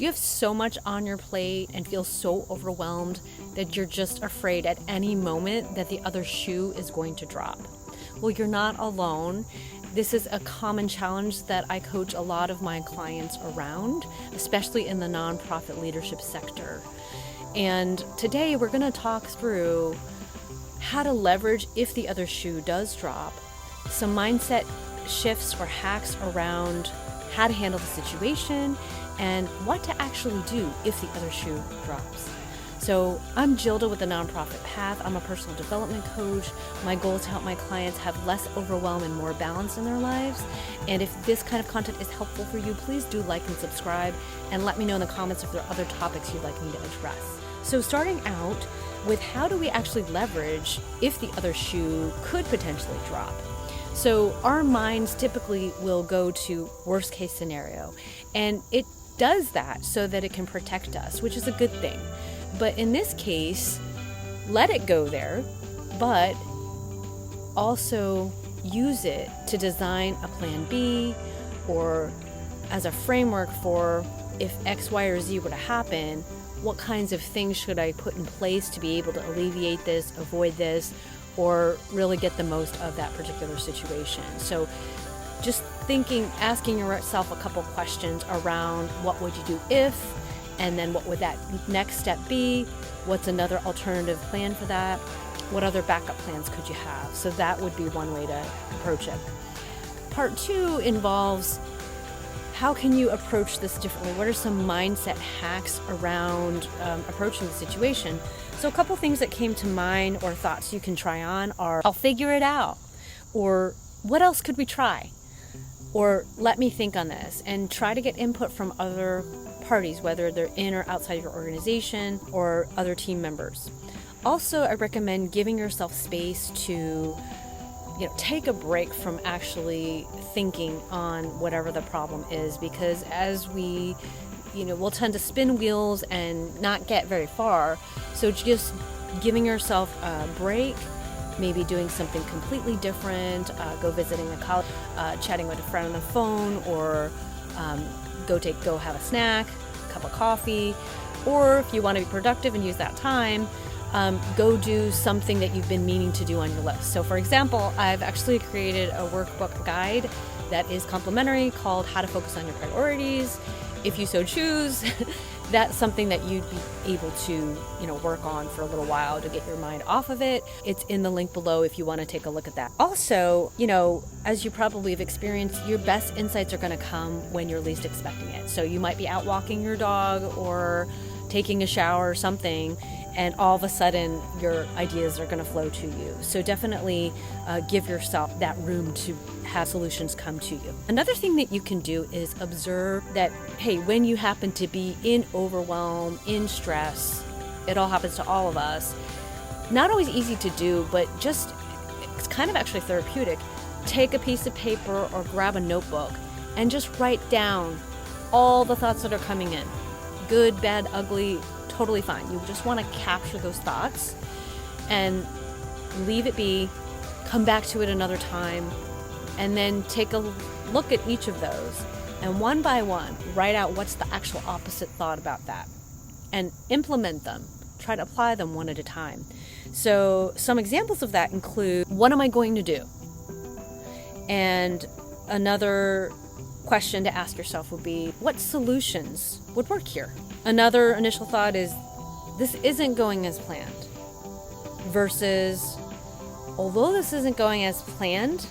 Do you have so much on your plate and feel so overwhelmed that you're just afraid at any moment that the other shoe is going to drop? Well, you're not alone. This is a common challenge that I coach a lot of my clients around, especially in the nonprofit leadership sector. And today we're going to talk through how to leverage if the other shoe does drop, some mindset shifts or hacks around how to handle the situation, and what to actually do if the other shoe drops. So I'm Gilda with the Nonprofit Path. I'm a personal development coach. My goal is to help my clients have less overwhelm and more balance in their lives. And if this kind of content is helpful for you, please do like and subscribe, and let me know in the comments if there are other topics you'd like me to address. So starting out with how do we actually leverage if the other shoe could potentially drop? So our minds typically will go to worst case scenario, and it does that so that it can protect us, which is a good thing. But in this case, let it go there, but also use it to design a plan B, or as a framework for if X, Y, or Z were to happen, what kinds of things should I put in place to be able to alleviate this, avoid this, or really get the most of that particular situation. So just asking yourself a couple questions around what would you do if, and then what would that next step be? What's another alternative plan for that? What other backup plans could you have? So that would be one way to approach it. Part 2 involves how can you approach this differently? What are some mindset hacks around approaching the situation? So a couple things that came to mind or thoughts you can try on are, I'll figure it out, or what else could we try? Or let me think on this, and try to get input from other parties, whether they're in or outside of your organization or other team members. Also, I recommend giving yourself space to take a break from actually thinking on whatever the problem is, because as we we'll tend to spin wheels and not get very far. So just giving yourself a break, maybe doing something completely different, go visiting a college, chatting with a friend on the phone, or go have a snack, a cup of coffee, or if you want to be productive and use that time, go do something that you've been meaning to do on your list. So for example, I've actually created a workbook guide that is complimentary called How to Focus on Your Priorities. If you so choose, that's something that you'd be able to, work on for a little while to get your mind off of it. It's in the link below if you want to take a look at that. Also, as you probably have experienced, your best insights are going to come when you're least expecting it. So you might be out walking your dog or taking a shower or something, and all of a sudden your ideas are going to flow to you. So definitely give yourself that room to have solutions come to you. Another thing that you can do is observe that, hey, when you happen to be in overwhelm, in stress, it all happens to all of us. Not always easy to do, but it's kind of actually therapeutic. Take a piece of paper or grab a notebook and just write down all the thoughts that are coming in. Good, bad, ugly, totally fine. You just want to capture those thoughts and leave it be, come back to it another time, and then take a look at each of those, and one by one write out what's the actual opposite thought about that, and implement them. Try to apply them one at a time. So some examples of that include, what am I going to do? And another question to ask yourself would be, what solutions would work here? Another initial thought is, this isn't going as planned, versus, although this isn't going as planned,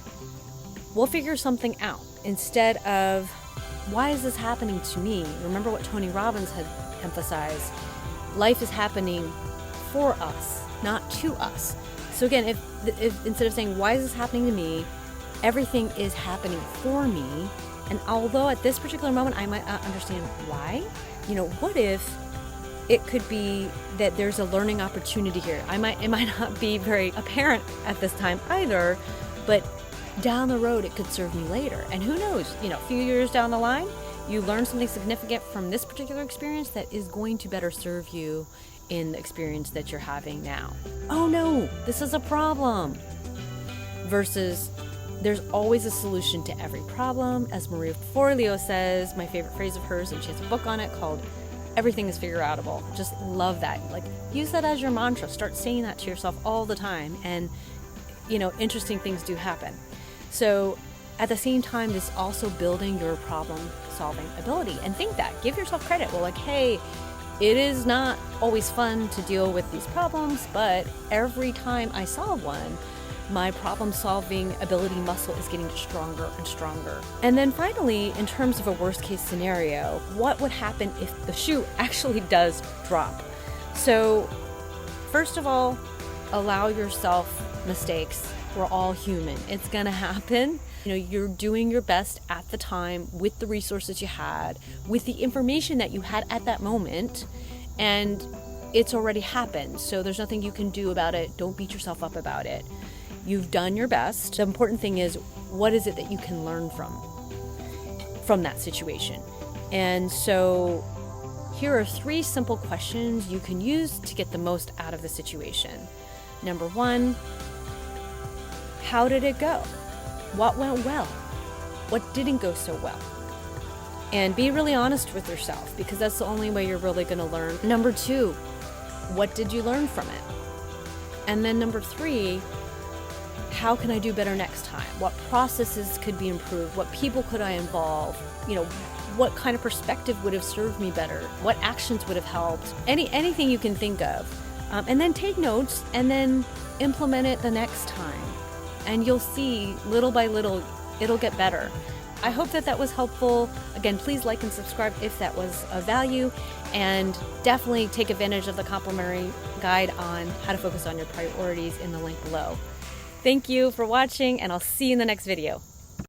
we'll figure something out. Instead of, why is this happening to me? Remember what Tony Robbins had emphasized. Life is happening for us, not to us. So again, if instead of saying, why is this happening to me, everything is happening for me. And although at this particular moment I might not understand why, what if it could be that there's a learning opportunity here? It might not be very apparent at this time either, but down the road it could serve me later. And who knows, a few years down the line, you learn something significant from this particular experience that is going to better serve you in the experience that you're having now. Oh no, this is a problem. Versus, There's always a solution to every problem. As Marie Forleo says, my favorite phrase of hers, and she has a book on it called Everything is Figure Outable. Just love that. Like, use that as your mantra. Start saying that to yourself all the time. And, interesting things do happen. So at the same time, this also building your problem solving ability. And think that. Give yourself credit. Well, like, hey, it is not always fun to deal with these problems, but every time I solve one, my problem-solving ability muscle is getting stronger and stronger. And then finally, in terms of a worst-case scenario, what would happen if the shoe actually does drop? So, first of all, allow yourself mistakes. We're all human. It's gonna happen. You're doing your best at the time with the resources you had, with the information that you had at that moment, and it's already happened. So there's nothing you can do about it. Don't beat yourself up about it. You've done your best. The important thing is, what is it that you can learn from that situation? And so here are 3 simple questions you can use to get the most out of the situation. Number 1, how did it go? What went well? What didn't go so well? And be really honest with yourself, because that's the only way you're really going to learn. Number 2, what did you learn from it? And then number 3, how can I do better next time? What processes could be improved? What people could I involve? What kind of perspective would have served me better? What actions would have helped? Anything you can think of. And then take notes and then implement it the next time. And you'll see, little by little, it'll get better. I hope that was helpful. Again, please like and subscribe if that was of value, and definitely take advantage of the complimentary guide on how to focus on your priorities in the link below. Thank you for watching, and I'll see you in the next video.